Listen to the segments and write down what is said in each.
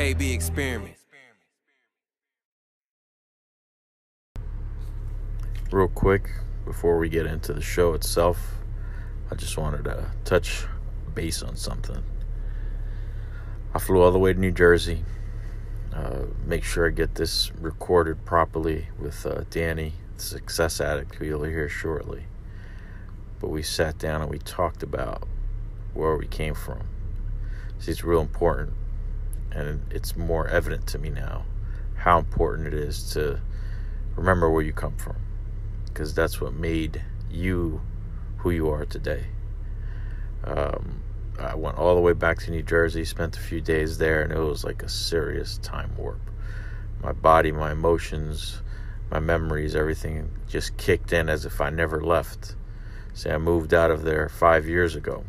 KB experiment. Real quick, before we get into the show itself, I just wanted to touch base on something. I flew all the way to New Jersey. Make sure I get this recorded properly with Danny, the success addict, who you'll hear shortly. But we sat down and we talked about where we came from. See, it's real important, and it's more evident to me now how important it is to remember where you come from, because that's what made you who you are today. I went all the way back to New Jersey, spent a few days there, and it was like a serious time warp. My body, my emotions, my memories, everything just kicked in as if I never left. See, I moved out of there 5 years ago.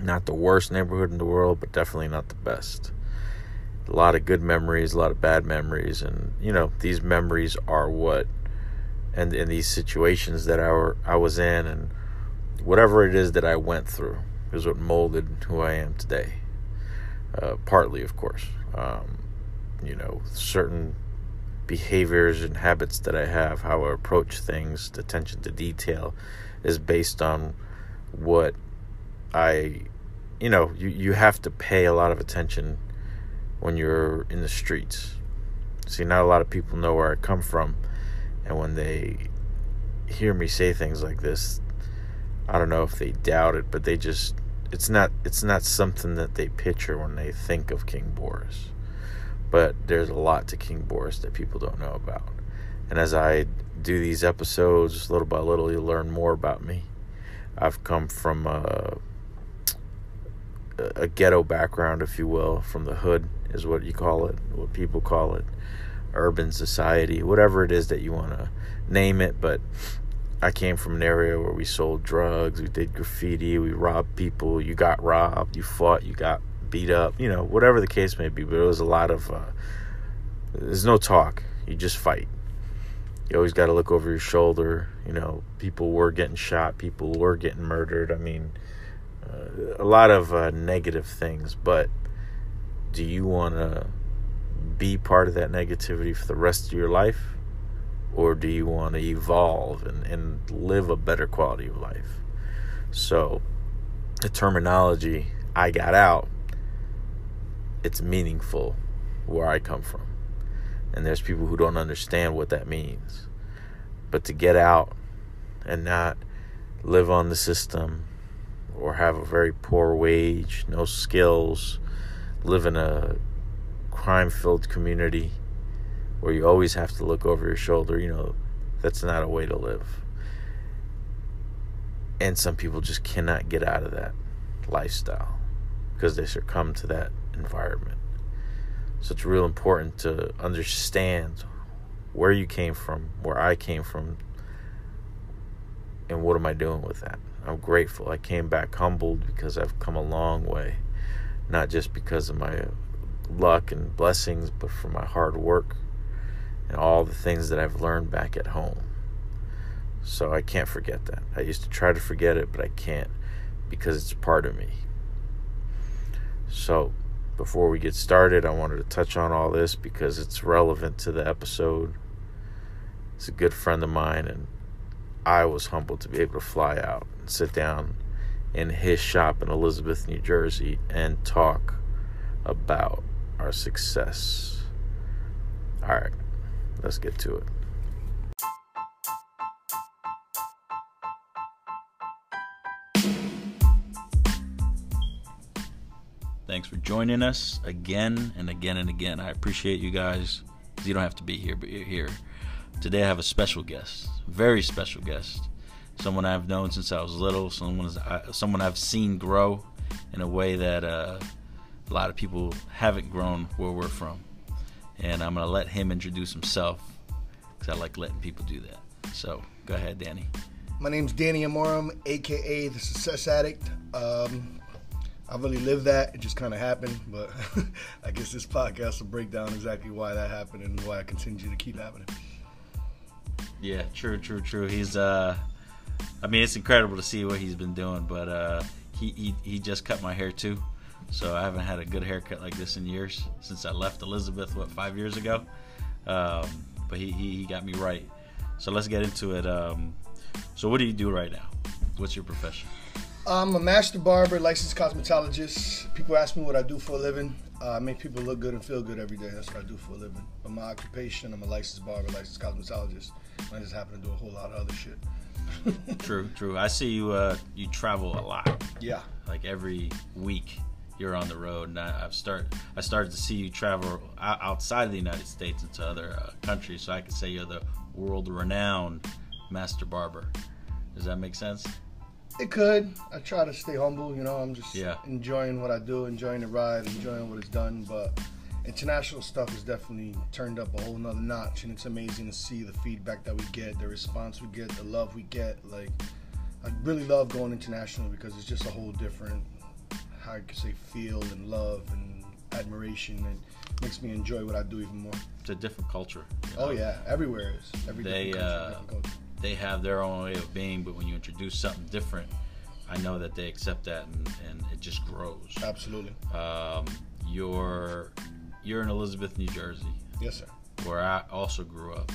Not the worst neighborhood in the world, but definitely not the best. A lot of good memories, a lot of bad memories, and, these memories are what, and in these situations that I was in, and whatever it is that I went through, is what molded who I am today. Partly, of course. Certain behaviors and habits that I have, how I approach things, the attention to detail, is based on what you have to pay a lot of attention when you're in the streets. See, not a lot of people know where I come from, and when they hear me say things like this, I don't know if they doubt it, but it's not something that they picture when they think of King Borris. But there's a lot to King Borris that people don't know about. And as I do these episodes, little by little, you'll learn more about me. I've come from a ghetto background, if you will, from the hood is what you call it, what people call it, urban society, whatever it is that you want to name it. But I came from an area where we sold drugs, we did graffiti, we robbed people, you got robbed, you fought, you got beat up, whatever the case may be. But it was a lot of, there's no talk, you just fight. You always got to look over your shoulder. People were getting shot, people were getting murdered. A lot of negative things. But do you want to be part of that negativity for the rest of your life? Or do you want to evolve and live a better quality of life? So the terminology, I got out, it's meaningful where I come from. And there's people who don't understand what that means. But to get out and not live on the system or have a very poor wage, no skills, live in a crime-filled community where you always have to look over your shoulder, that's not a way to live. And some people just cannot get out of that lifestyle because they succumb to that environment. So it's real important to understand where you came from, where I came from, and what am I doing with that. I'm grateful. I came back humbled because I've come a long way, not just because of my luck and blessings, but for my hard work and all the things that I've learned back at home. So I can't forget that. I used to try to forget it, but I can't because it's part of me. So before we get started, I wanted to touch on all this because it's relevant to the episode. It's a good friend of mine, and I was humbled to be able to fly out and sit down in his shop in Elizabeth, New Jersey, and talk about our success. All right. Let's get to it. Thanks for joining us again and again and again. I appreciate you guys. You don't have to be here, but you're here. Today I have a special guest, very special guest. Someone I've known since I was little, someone I've seen grow in a way that a lot of people haven't grown where we're from. And I'm going to let him introduce himself because I like letting people do that. So, go ahead, Danny. My name's Danny Amorim, a.k.a. the Success Addict. I really lived that. It just kind of happened. But I guess this podcast will break down exactly why that happened and why I continue to keep happening. Yeah, true. He's, it's incredible to see what he's been doing. But he just cut my hair, too. so I haven't had a good haircut like this in years, since I left Elizabeth, 5 years ago. But he got me right. So let's get into it. So what do you do right now? What's your profession? I'm a master barber, licensed cosmetologist. People ask me what I do for a living. I make people look good and feel good every day. That's what I do for a living. But my occupation, I'm a licensed barber, licensed cosmetologist. I just happen to do a whole lot of other shit. True. I see you travel a lot. Yeah. Like every week you're on the road, and I started to see you travel outside of the United States into other countries, so I could say you're the world-renowned master barber. Does that make sense? It could. I try to stay humble, you know. I'm just Yeah. enjoying what I do, enjoying the ride, enjoying what it's done. But international stuff has definitely turned up a whole nother notch, and it's amazing to see the feedback that we get, the response we get, the love we get. Like, I really love going international because it's just a whole different, how I could say, feel and love and admiration, and makes me enjoy what I do even more. It's a different culture. You know? Oh yeah, everywhere is. Every different country, different culture. They have their own way of being, but when you introduce something different, I know that they accept that, and it just grows. Absolutely. You're in Elizabeth, New Jersey. Yes, sir. Where I also grew up.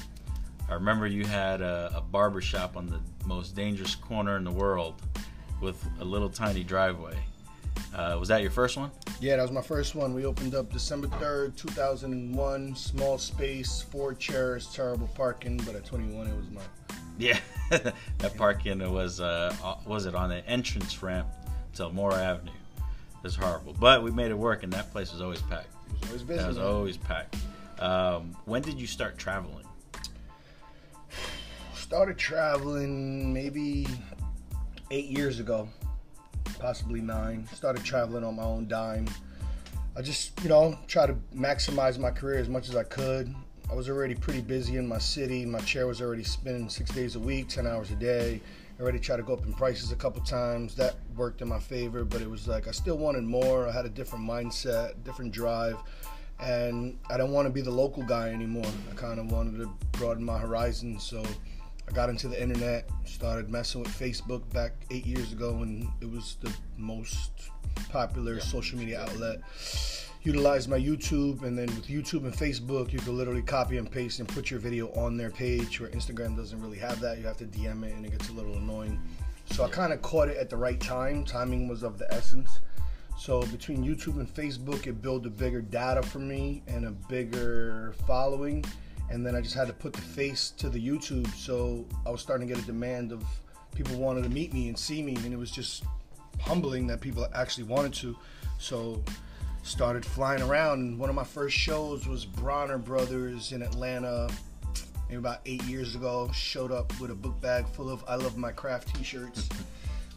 I remember you had a barber shop on the most dangerous corner in the world with a little tiny driveway. Was that your first one? Yeah, that was my first one. We opened up December 3rd, 2001. Small space, 4 chairs, terrible parking, but at 21 it was mine. Yeah, that parking was it on the entrance ramp to Elmore Avenue? It was horrible, but we made it work, and that place was always packed. It was always busy. That was always packed. When did you start traveling? Started traveling maybe 8 years ago, possibly 9. Started traveling on my own dime. I just, try to maximize my career as much as I could. I was already pretty busy in my city. My chair was already spinning 6 days a week, 10 hours a day. I already tried to go up in prices a couple times. That worked in my favor, but it was like I still wanted more. I had a different mindset, different drive, and I didn't want to be the local guy anymore. I kind of wanted to broaden my horizons, so I got into the internet, started messing with Facebook back 8 years ago when it was the most popular social media outlet. Utilized my YouTube, and then with YouTube and Facebook, you can literally copy and paste and put your video on their page, where Instagram doesn't really have that. You have to DM it, and it gets a little annoying. So I kind of caught it at the right time. Timing was of the essence. So between YouTube and Facebook, it built a bigger data for me and a bigger following. And then I just had to put the face to the YouTube. So I was starting to get a demand of people wanted to meet me and see me, and it was just humbling that people actually wanted to. So started flying around, and one of my first shows was Bronner Brothers in Atlanta, maybe about 8 years ago. Showed up with a book bag full of I Love My Craft t-shirts.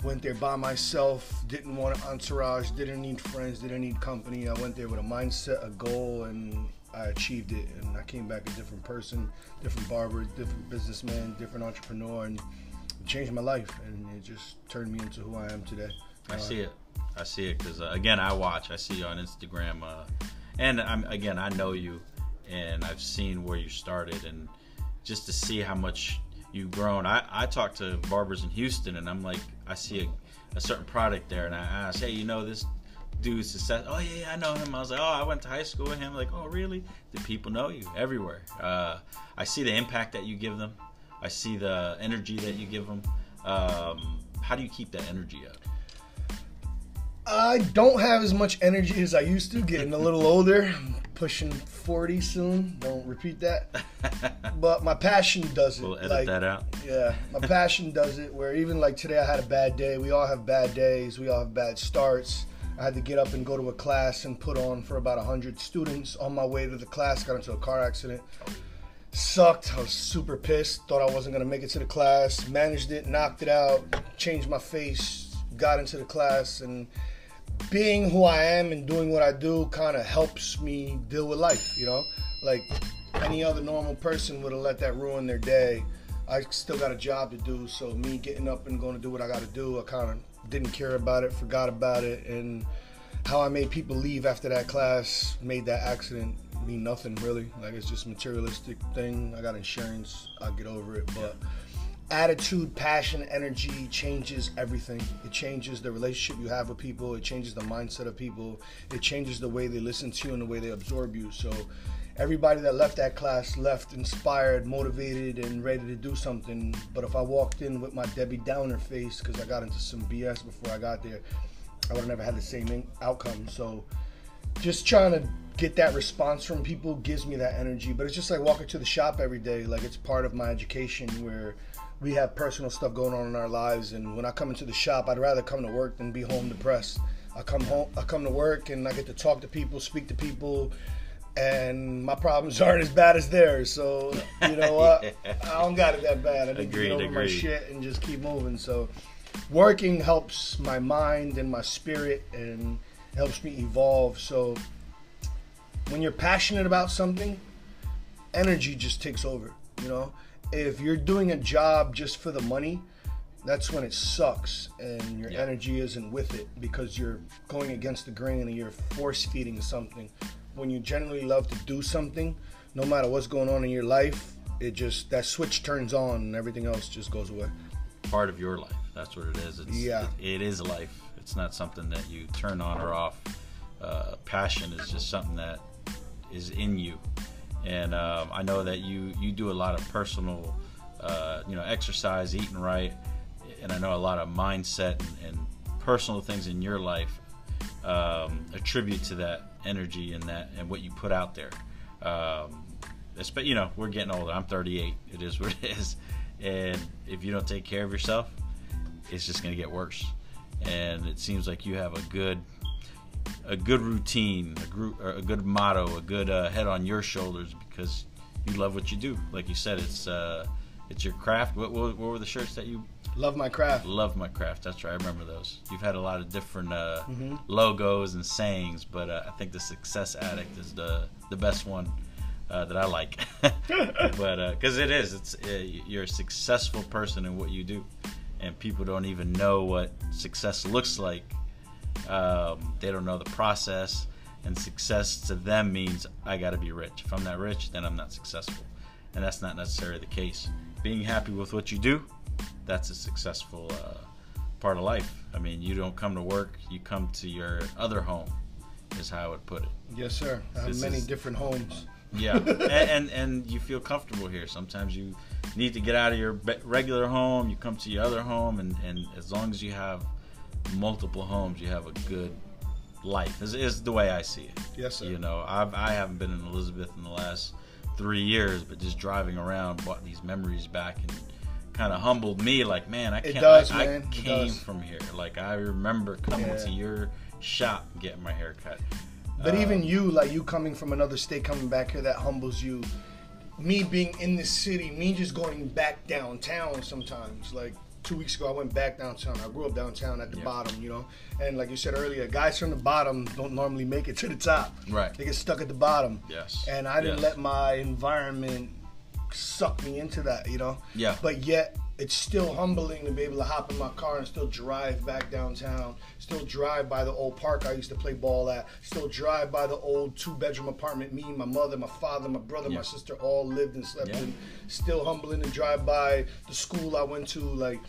Went there by myself, didn't want an entourage, didn't need friends, didn't need company. I went there with a mindset, a goal, and I achieved it. And I came back a different person, different barber, different businessman, different entrepreneur, and it changed my life, and it just turned me into who I am today. I see it because again, I see you on Instagram, and I know you, and I've seen where you started, and just to see how much you've grown. I talk to barbers in Houston, and I'm like, I see a certain product there, and I ask, hey, this dude's success? Oh yeah, I know him. I was like, oh, I went to high school with him. Like, oh really? The people know you everywhere. I see the impact that you give them. I see the energy that you give them. How do you keep that energy up? I don't have as much energy as I used to, getting a little older. I'm pushing 40 soon. Don't repeat that. But my passion does it. We'll edit that out. Yeah, my passion does it, where even like today I had a bad day. We all have bad days. We all have bad starts. I had to get up and go to a class and put on for about 100 students. On my way to the class, got into a car accident. Sucked. I was super pissed. Thought I wasn't going to make it to the class. Managed it, knocked it out, changed my face, got into the class, and being who I am and doing what I do kind of helps me deal with life, Like any other normal person would have let that ruin their day. I still got a job to do, so me getting up and going to do what I got to do, I kind of didn't care about it, forgot about it, and how I made people leave after that class made that accident mean nothing really. Like, it's just a materialistic thing. I got insurance, I'll get over it, but attitude, passion, energy changes everything. It changes the relationship you have with people. It changes the mindset of people. It changes the way they listen to you and the way they absorb you. So everybody that left that class left inspired, motivated, and ready to do something. But if I walked in with my Debbie Downer face because I got into some BS before I got there, I would have never had the same outcome. So just trying to get that response from people gives me that energy. But it's just like walking to the shop every day. Like, it's part of my education where we have personal stuff going on in our lives, and when I come into the shop, I'd rather come to work than be home depressed. I come to work and I get to talk to people, speak to people, and my problems aren't as bad as theirs. So, you know what? I don't got it that bad. I need to get over my shit and just keep moving. So working helps my mind and my spirit and helps me evolve. So when you're passionate about something, energy just takes over, you know? If you're doing a job just for the money, that's when it sucks and your energy isn't with it because you're going against the grain and you're force feeding something. When you genuinely love to do something, no matter what's going on in your life, it just, that switch turns on and everything else just goes away. Part of your life, that's what it is. It is life. It's not something that you turn on or off. Passion is just something that is in you. And I know that you do a lot of personal, exercise, eating right, and I know a lot of mindset and personal things in your life attribute to that energy and what you put out there. We're getting older. I'm 38. It is what it is, and if you don't take care of yourself, it's just going to get worse. And it seems like you have a good routine, a good motto, a good head on your shoulders because you love what you do. Like you said, it's your craft. What were the shirts that you? Love my craft. Love my craft. That's right. I remember those. You've had a lot of different logos and sayings, but I think the Success Addict is the best one that I like. But because you're a successful person in what you do, and people don't even know what success looks like. They don't know the process, and success to them means I got to be rich. If I'm not rich, then I'm not successful, and that's not necessarily the case. Being happy with what you do, that's a successful part of life. I mean, you don't come to work, you come to your other home, is how I would put it. Yes, sir. I have many different homes. Yeah, and you feel comfortable here. Sometimes you need to get out of your regular home, you come to your other home, and as long as you have multiple homes, you have a good life. Is the way I see it. Yes, sir. You know, I haven't been in Elizabeth in the last 3 years, but just driving around brought these memories back and kind of humbled me. Like, man, I came from here. Like, I remember coming to your shop and getting my hair cut. But even you coming from another state, coming back here, that humbles you. Me being in this city, me just going back downtown sometimes. Like 2 weeks ago, I went back downtown. I grew up downtown at the bottom, you know. And like you said earlier, guys from the bottom don't normally make it to the top. Right. They get stuck at the bottom. Yes. And I didn't let my environment suck me into that, you know. Yeah. But yet, it's still humbling to be able to hop in my car and still drive back downtown, still drive by the old park I used to play ball at, still drive by the old 2-bedroom apartment me, my mother, my father, my brother, my sister all lived and slept in. Still humbling to drive by the school I went to,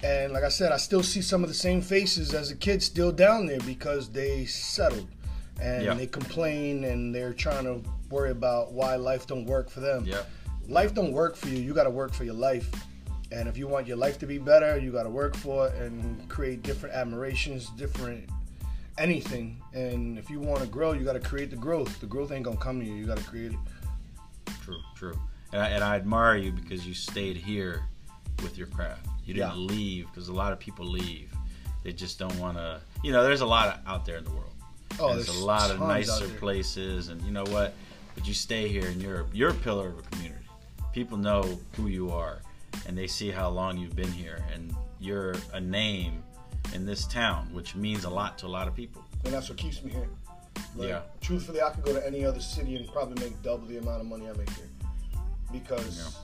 and like I said, I still see some of the same faces as a kid still down there because they settled and they complain and they're trying to worry about why life don't work for them. Yeah. Life don't work for you. You got to work for your life. And if you want your life to be better, you got to work for it and create different admirations, different anything. And if you want to grow, you got to create the growth. The growth ain't going to come to you. You got to create it. True. And I admire you because you stayed here with your craft. You didn't leave, because a lot of people leave. They just don't want to. You know, there's a lot out there in the world. Oh, there's a lot of nicer places, and you know what? But you stay here, and you're a pillar of a community. People know who you are, and they see how long you've been here, and you're a name in this town, which means a lot to a lot of people. And that's what keeps me here. Truthfully, I could go to any other city and probably make double the amount of money I make here, because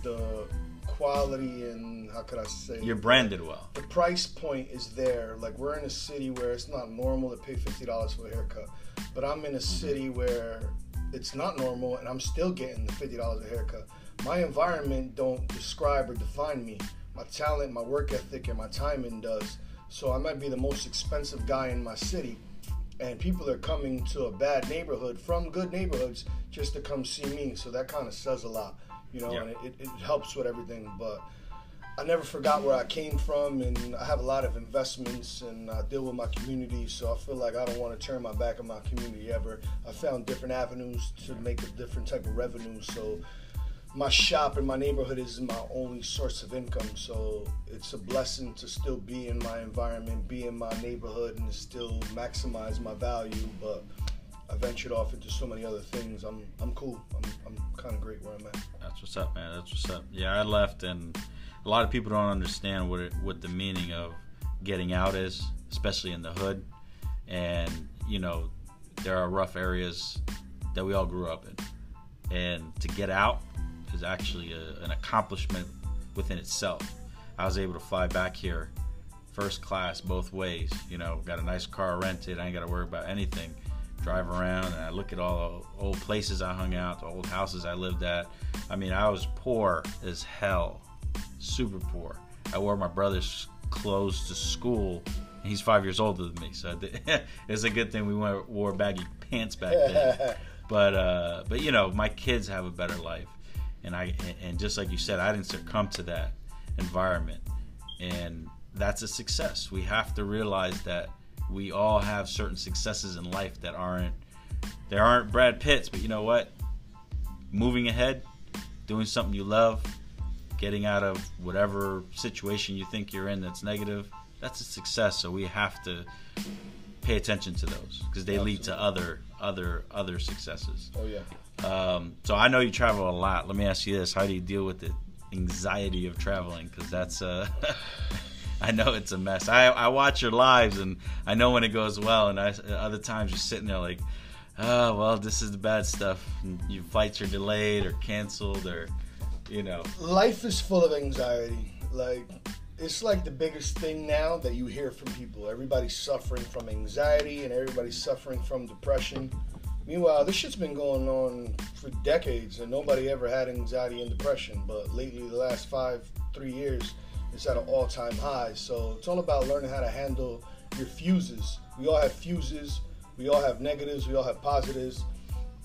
the quality and, how could I say, you're branded well. The price point is there. Like, we're in a city where it's not normal to pay $50 for a haircut, but I'm in a city where it's not normal, and I'm still getting the $50 a haircut. my environment don't describe or define me. My talent, my work ethic, and my timing does. So I might be the most expensive guy in my city, and people are coming to a bad neighborhood from good neighborhoods just to come see me. So that kind of says a lot, you know, and it helps with everything. But I never forgot where I came from, and I have a lot of investments, and I deal with my community, so I feel like I don't want to turn my back on my community ever. I found different avenues to make a different type of revenue, so my shop in my neighborhood is my only source of income, so it's a blessing to still be in my environment, be in my neighborhood, and still maximize my value. But I ventured off into so many other things. I'm cool. I'm kind of great where I'm at. That's what's up, man. That's what's up. Yeah, I left, and a lot of people don't understand what the meaning of getting out is, especially in the hood. And, you know, there are rough areas that we all grew up in. And to get out is actually an accomplishment within itself. I was able to fly back here first class both ways. You know, got a nice car rented. I ain't got to worry about anything. Drive around, and I look at all the old places I hung out, the old houses I lived at. I mean, I was poor as hell. Super poor. I wore my brother's clothes to school. He's 5 years older than me, so it's a good thing we wore baggy pants back then. But you know, my kids have a better life, and just like you said, I didn't succumb to that environment, and that's a success. We have to realize that we all have certain successes in life that aren't Brad Pitts, but you know what? Moving ahead, doing something you love, getting out of whatever situation you think you're in that's negative, that's a success. So we have to pay attention to those because they lead to other successes. Oh yeah. So I know you travel a lot. Let me ask you this: how do you deal with the anxiety of traveling? Because that's I know it's a mess. I watch your lives, and I know when it goes well, and other times you're sitting there like, oh well, this is the bad stuff. And your flights are delayed or canceled, or you know. Life is full of anxiety. Like, it's like the biggest thing now that you hear from people. Everybody's suffering from anxiety, and everybody's suffering from depression. Meanwhile, this shit's been going on for decades, and nobody ever had anxiety and depression. But lately, the last 3 years, it's at an all-time high. So it's all about learning how to handle your fuses. We all have fuses. We all have negatives. We all have positives.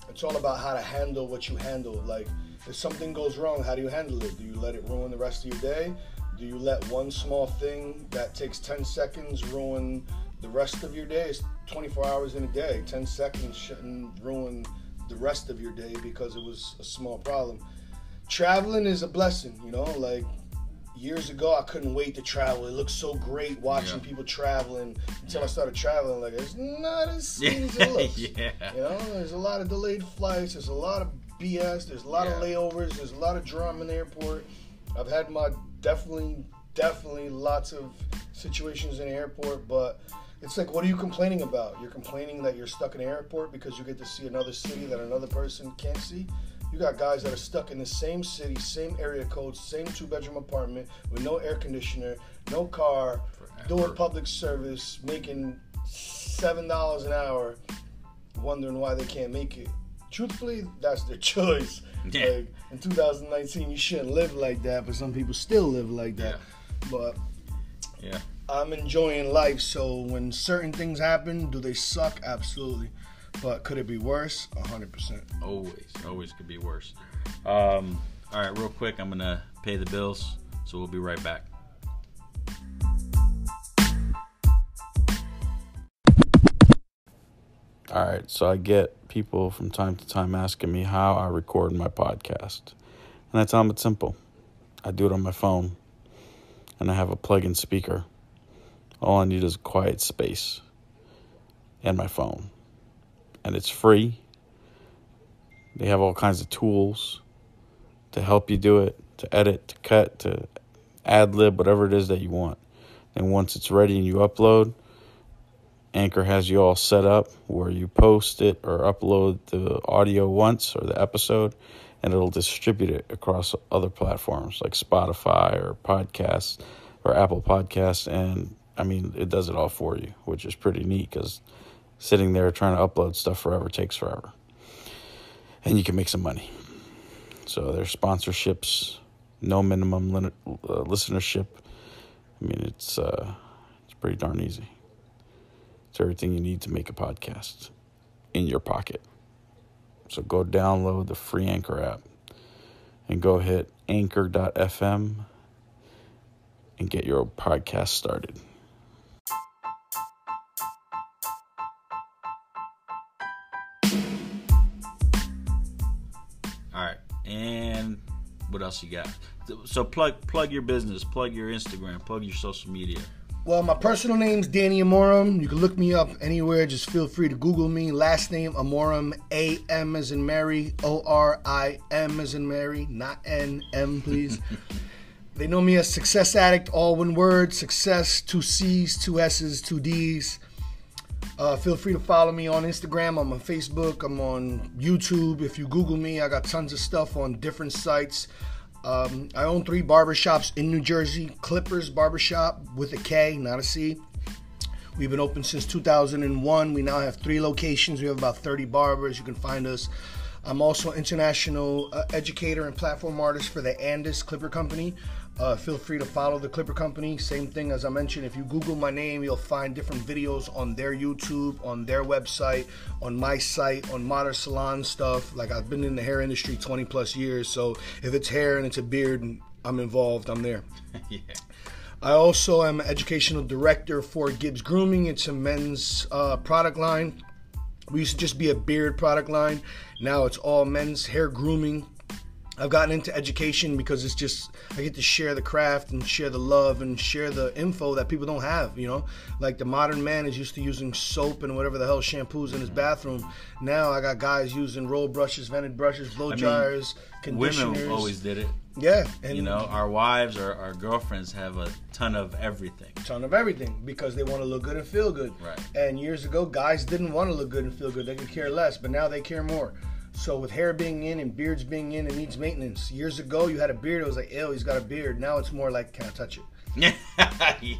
It's all about how to handle what you handle. Like, if something goes wrong, how do you handle it? Do you let it ruin the rest of your day? Do you let one small thing that takes 10 seconds ruin the rest of your day? It's 24 hours in a day. 10 seconds shouldn't ruin the rest of your day because it was a small problem. Traveling is a blessing, you know? Like, years ago, I couldn't wait to travel. It looked so great watching people traveling until I started traveling. Like, it's not as sweet as it looks. You know, there's a lot of delayed flights. There's a lot of BS. There's a lot of layovers. There's a lot of drama in the airport. I've had my definitely lots of situations in the airport, but it's like, what are you complaining about? You're complaining that you're stuck in the airport because you get to see another city that another person can't see? You got guys that are stuck in the same city, same area code, same 2-bedroom apartment with no air conditioner, no car, doing public service, making $7 an hour, wondering why they can't make it. Truthfully, that's their choice. Yeah. Like, in 2019, you shouldn't live like that, but some people still live like that. But I'm enjoying life, so when certain things happen, do they suck? Absolutely. But could it be worse? 100%. Always could be worse. All right, real quick, I'm going to pay the bills, so we'll be right back. All right, so I get people from time to time asking me how I record my podcast. And I tell them it's simple. I do it on my phone, and I have a plug-in speaker. All I need is a quiet space and my phone. And it's free. They have all kinds of tools to help you do it, to edit, to cut, to ad-lib, whatever it is that you want. And once it's ready and you upload, Anchor has you all set up where you post it or upload the audio once or the episode, and it'll distribute it across other platforms like Spotify or podcasts or Apple Podcasts. And, I mean, it does it all for you, which is pretty neat because sitting there trying to upload stuff forever takes forever. And you can make some money. So there's sponsorships, no minimum listenership. I mean, it's pretty darn easy. It's everything you need to make a podcast in your pocket. So go download the free Anchor app and go hit anchor.fm and get your podcast started. All right, and what else you got? So plug your business, plug your Instagram, plug your social media. Well, my personal name's Danny Amorim. You can look me up anywhere. Just feel free to Google me. Last name Amorim, A-M as in Mary, O-R-I-M as in Mary, not N-M, please. They know me as Success Addict, all one word. Success, 2 C's, 2 S's, 2 D's. Feel free to follow me on Instagram. I'm on Facebook. I'm on YouTube. If you Google me, I got tons of stuff on different sites. I own 3 barbershops in New Jersey. Clippers Barbershop with a K, not a C. We've been open since 2001. We now have 3 locations. We have about 30 barbers. You can find us. I'm also an international educator and platform artist for the Andis Clipper Company. Feel free to follow the Clipper Company. Same thing as I mentioned. If you Google my name, you'll find different videos on their YouTube, on their website, on my site, on modern salon stuff. Like, I've been in the hair industry 20 plus years. So if it's hair and it's a beard and I'm involved, I'm there. Yeah. I also am an educational director for Gibbs Grooming. It's a men's product line. We used to just be a beard product line. Now it's all men's hair grooming. I've gotten into education because it's just, I get to share the craft and share the love and share the info that people don't have, you know? Like, the modern man is used to using soap and whatever the hell shampoos in his bathroom. Now I got guys using roll brushes, vented brushes, blow dryers, conditioners. Women always did it. Yeah. And you know, our wives or our girlfriends have a ton of everything. Because they want to look good and feel good. Right. And years ago, guys didn't want to look good and feel good. They could care less, but now they care more. So with hair being in and beards being in, it needs maintenance. Years ago, you had a beard, it was like, ew, he's got a beard. Now it's more like, can I touch it? Yeah.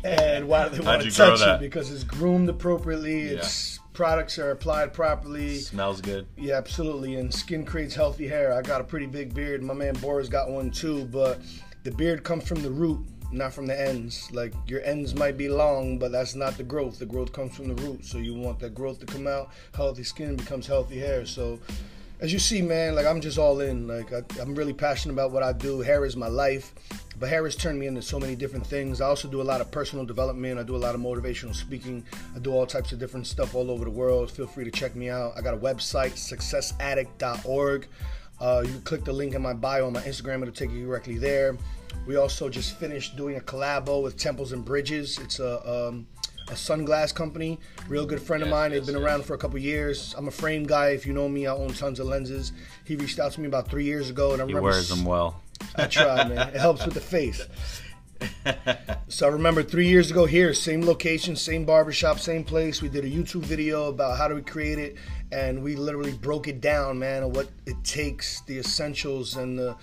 And why do they want to touch it? Because it's groomed appropriately, its products are applied properly. Smells good. Yeah, absolutely. And skin creates healthy hair. I got a pretty big beard. My man Borris got one too, but the beard comes from the root, not from the ends. Like, your ends might be long, but that's not the growth. The growth comes from the root. So you want that growth to come out. Healthy skin becomes healthy hair. So as you see, man, like, I'm just all in. Like, I'm really passionate about what I do. Hair is my life, but hair has turned me into so many different things. I also do a lot of personal development. I do a lot of motivational speaking. I do all types of different stuff all over the world. Feel free to check me out. I got a website, successaddict.org. You can click the link in my bio on my Instagram. It'll take you directly there. We also just finished doing a collabo with Temples and Bridges. It's a sunglass company, real good friend of mine. They've been around for a couple years. I'm a frame guy. If you know me, I own tons of lenses. He reached out to me about 3 years ago, and I remember he wears them well. I try, man. It helps with the face. So I remember 3 years ago here, same location, same barbershop, same place. We did a YouTube video about how do we create it, and we literally broke it down, man, and what it takes, the essentials and the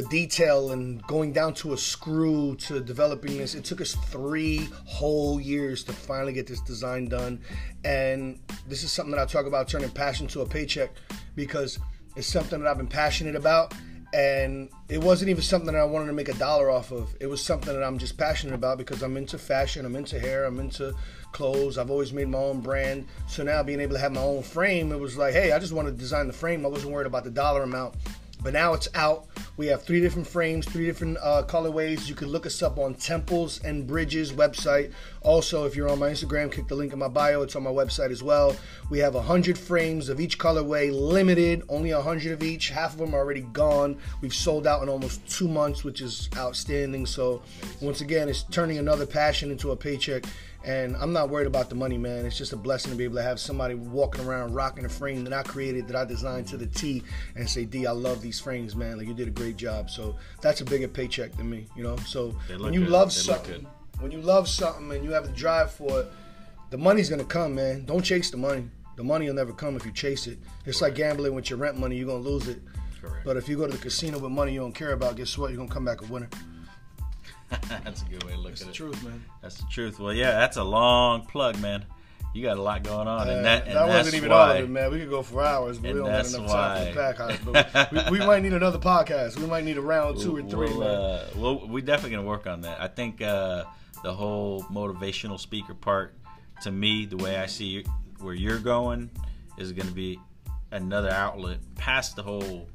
detail, and going down to a screw to developing this. It took us 3 whole years to finally get this design done. And this is something that I talk about, turning passion to a paycheck, because it's something that I've been passionate about. And it wasn't even something that I wanted to make $1 off of. It was something that I'm just passionate about because I'm into fashion, I'm into hair, I'm into clothes. I've always made my own brand. So now being able to have my own frame, it was like, hey, I just want to design the frame. I wasn't worried about the dollar amount. But now it's out. We have 3 different frames, 3 different colorways. You can look us up on Temples and Bridges website. Also, if you're on my Instagram, click the link in my bio. It's on my website as well. We have 100 frames of each colorway, limited, only 100 of each. Half of them are already gone. We've sold out in almost 2 months, which is outstanding. So once again, it's turning another passion into a paycheck. And I'm not worried about the money, man. It's just a blessing to be able to have somebody walking around rocking a frame that I created, that I designed to the T, and say, D, I love these frames, man. Like, you did a great job. So that's a bigger paycheck than me, you know? So when you love something, and you have the drive for it, the money's going to come, man. Don't chase the money. The money will never come if you chase it. It's like gambling with your rent money. You're going to lose it. Correct. But if you go to the casino with money you don't care about, guess what? You're going to come back a winner. That's a good way to look at it. That's the truth, man. That's the truth. Well, yeah, that's a long plug, man. You got a lot going on, and that wasn't even all of it, man. We could go for hours, but we don't have enough time for the pack house. But we might need another podcast. We might need a round 2 or 3, man. We're definitely gonna work on that. I think the whole motivational speaker part, to me, the way I see where you're going, is going to be another outlet past the whole,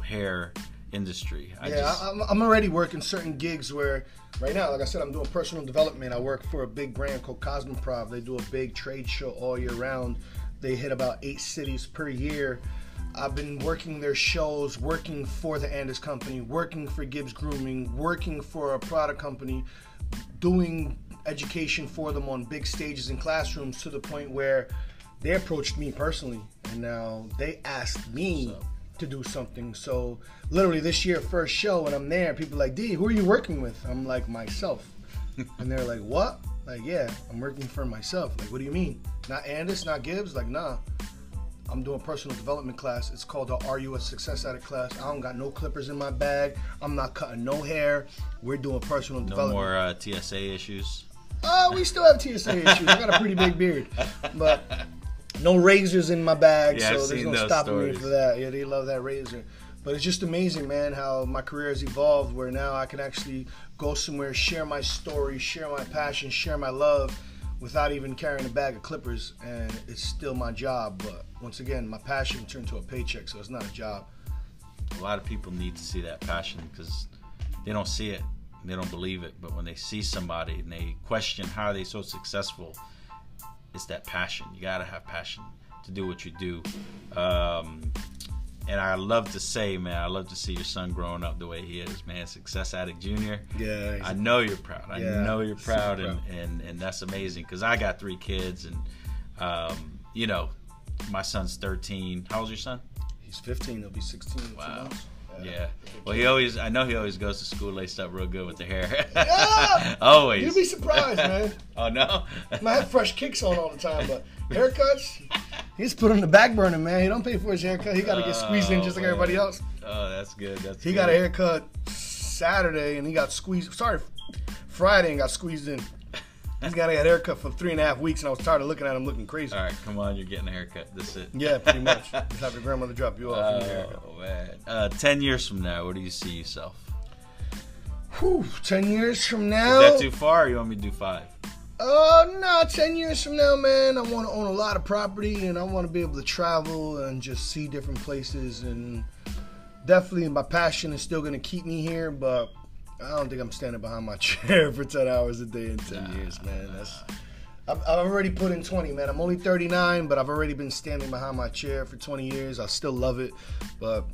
hair industry. I'm already working certain gigs where, right now, like I said, I'm doing personal development. I work for a big brand called Cosmoprov. They do a big trade show all year round. They hit about 8 cities per year. I've been working their shows, working for the Anders company, working for Gibbs Grooming, working for a product company, doing education for them on big stages in classrooms, to the point where they approached me personally, and now they asked me to do something. So literally this year, first show, and I'm there, people are like, D, who are you working with? I'm like, myself. And they're like, what? Like, yeah, I'm working for myself. Like, what do you mean? Not Anders, not Gibbs? Like, nah. I'm doing personal development class. It's called the Are You a Success Addict class. I don't got no clippers in my bag. I'm not cutting no hair. We're doing personal development. No more TSA issues? We still have TSA issues. I got a pretty big beard. But no razors in my bag, so there's no stopping me for that. Yeah, they love that razor. But it's just amazing, man, how my career has evolved, where now I can actually go somewhere, share my story, share my passion, share my love, without even carrying a bag of clippers, and it's still my job. But once again, my passion turned to a paycheck, so it's not a job. A lot of people need to see that passion, because they don't see it, they don't believe it. But when they see somebody and they question how they're so successful, it's that passion. You gotta have passion to do what you do. And I love to say, man, I love to see your son growing up the way he is, man. Success Addict Jr. Yeah. I know you're proud. I know you're proud, and that's amazing, because I got 3 kids, and my son's 13. How old's your son? He's 15. He'll be 16 in 2 months. Yeah. Well, I know he always goes to school laced up real good with the hair. Yeah. Always. You'd be surprised, man. Oh, no? He might have fresh kicks on all the time, but haircuts, he's put on the back burner, man. He don't pay for his haircut. He got to get squeezed in just like everybody else. Oh, that's good. He got a haircut Saturday, and he got squeezed. Friday, and got squeezed in. He's got a haircut for 3.5 weeks, and I was tired of looking at him looking crazy. All right, come on, you're getting a haircut. That's it. Yeah, pretty much. Just have your grandmother drop you off. Oh, man. 10 years from now, where do you see yourself? 10 years from now. Is that too far, or you want me to do 5? No, 10 years from now, man, I want to own a lot of property, and I want to be able to travel and just see different places. And definitely my passion is still going to keep me here, but I don't think I'm standing behind my chair for 10 hours a day in 10 years, man. I've already put in 20, man. I'm only 39, but I've already been standing behind my chair for 20 years. I still love it, but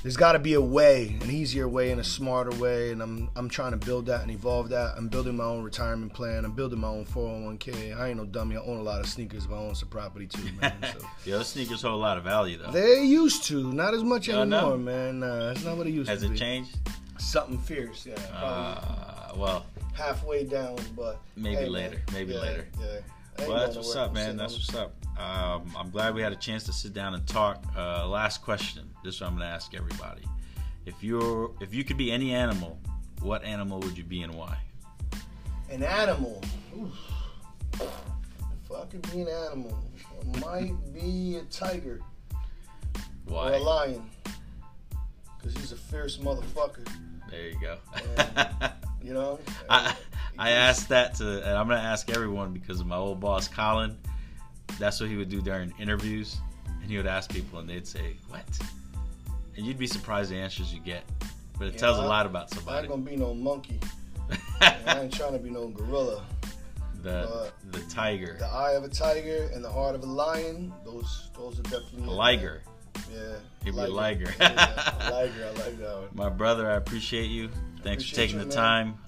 there's got to be a way, an easier way and a smarter way, and I'm trying to build that and evolve that. I'm building my own retirement plan. I'm building my own 401k. I ain't no dummy. I own a lot of sneakers, but I own some property too, man. So. Yeah, those sneakers hold a lot of value, though. They used to. Not as much anymore, man. That's not what it used to be. Has it changed? Something fierce, yeah. Well, halfway down, but maybe later. Maybe later. Yeah. Well, that's what's up, man. That's what's up. I'm glad we had a chance to sit down and talk. Last question. This is what I'm going to ask everybody. If you could be any animal, what animal would you be and why? An animal. Oof. If I could be an animal, I might be a tiger. Why? Or a lion. Because he's a fierce motherfucker. There you go. And, you know? I asked that and I'm going to ask everyone because of my old boss, Colin. That's what he would do during interviews. And he would ask people and they'd say, what? And you'd be surprised the answers you get. But it tells a lot about somebody. I ain't going to be no monkey. I ain't trying to be no gorilla. The tiger. The eye of a tiger and the heart of a lion. Those are definitely... A liger. Yeah. He'd be a liger. Yeah, a liger. I like that one. My brother, I appreciate you. Thanks for taking the time.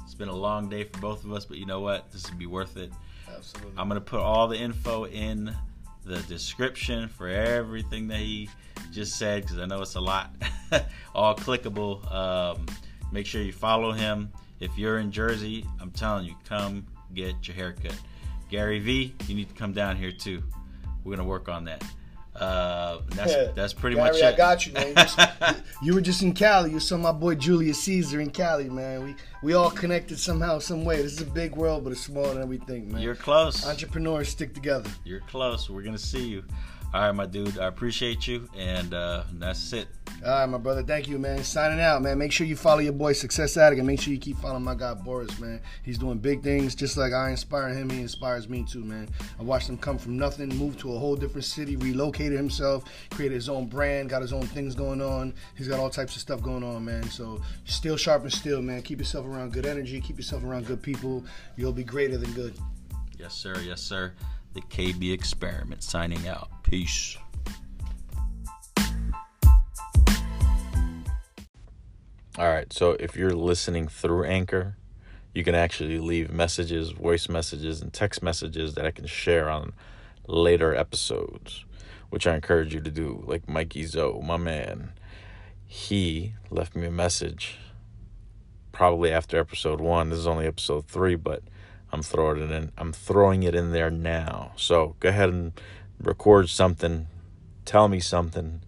It's been a long day for both of us, but you know what? This would be worth it. Absolutely. I'm going to put all the info in the description for everything that he just said because I know it's a lot. All clickable. Make sure you follow him. If you're in Jersey, I'm telling you, come get your haircut. Gary V, you need to come down here too. We're going to work on that. That's pretty Gary, much it. I got you, man. You were just in Cali. You saw my boy Julius Caesar in Cali, man. We all connected somehow, some way. This is a big world, but it's smaller than we think, man. You're close. Entrepreneurs stick together. You're close. We're gonna see you. All right, my dude. I appreciate you, and that's it. All right, my brother. Thank you, man. Signing out, man. Make sure you follow your boy Success Addict, and make sure you keep following my guy Borris, man. He's doing big things. Just like I inspire him, he inspires me too, man. I watched him come from nothing, move to a whole different city, relocated himself, created his own brand, got his own things going on. He's got all types of stuff going on, man. So still sharp and still, man. Keep yourself around good energy. Keep yourself around good people. You'll be greater than good. Yes, sir. Yes, sir. The KB Experiment signing out. Peace. All right, so if you're listening through Anchor, you can actually leave messages, voice messages, and text messages that I can share on later episodes, which I encourage you to do. Like Mikey Zoe, my man, he left me a message probably after episode 1. This is only episode 3, but I'm throwing it in there now. So go ahead and record something, tell me something.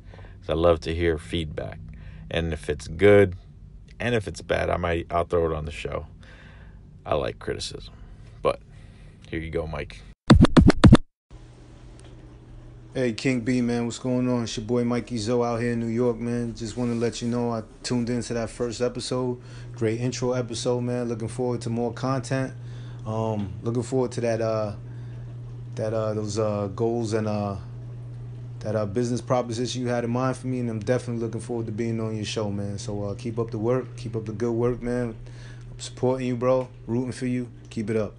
I love to hear feedback, and if it's good. And if it's bad, I'll throw it on the show. I like criticism. But here you go, Mike. Hey, King B, man, what's going on? It's your boy Mikey Zoe out here in New York, man. Just want to let you know I tuned into that first episode. Great intro episode, man. Looking forward to more content. Looking forward to those goals and that business proposition you had in mind for me, and I'm definitely looking forward to being on your show, man. So keep up the work, keep up the good work, man. I'm supporting you, bro. Rooting for you. Keep it up.